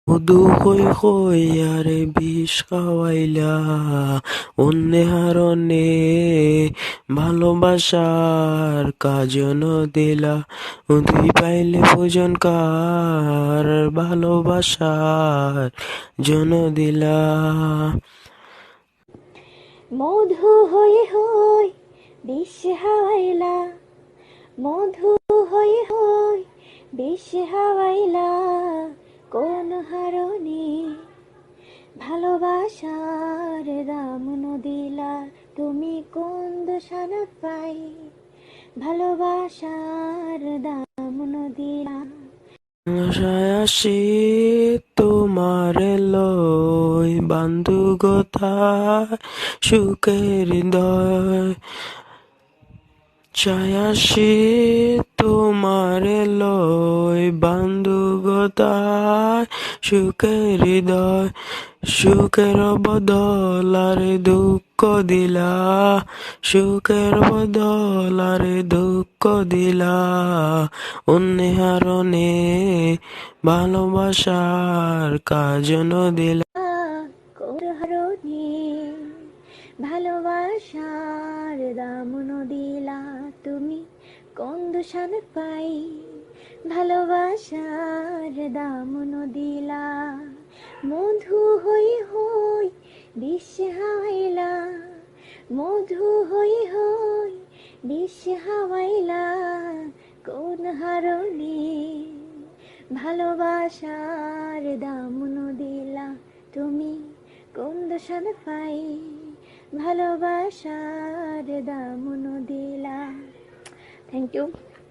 মধু হই হই আরে বিষ খাওয়াইলা অন্যে হারণে ভালোবাসার কাজন দিলা দুই পাইলে ভোজন কার ভালোবাসার জন দিলা মধু হয়ে হই বিষ হাওয়াইলা, মধু হয়ে হই বিষ হাওয়াইলা, কোন হারণে ভালোবাসার দাম দিলা, তুমি কোন দোষানত পাই ভালোবাসার দাম দিলা। আশায় আসি তোমার লই বান্ধু গোথায় সুখের হৃদয় ছায়াসি তোমার লই বান্ধু গোথায় সুখের হৃদয় সুখের বদল আরে দুঃখ দিলা সুখের বদল আরে দুঃখ দিলা অন্য হারণে ভালোবাসার কাজন দিলা কোন হারণে ভালোবাসার দাম দিলা, তুমি কোন দোষানত পাই ভালোবাসার দাম দিলা। মধু হই হই বিষ হাওয়াইলা, মধু হই হই বিষ হাওয়াইলা, কোন হারণে ভালোবাসার দাম দিলা, তুমি কোন দোষানত পাই ভালোবাসার দাম দিলা। Thank you.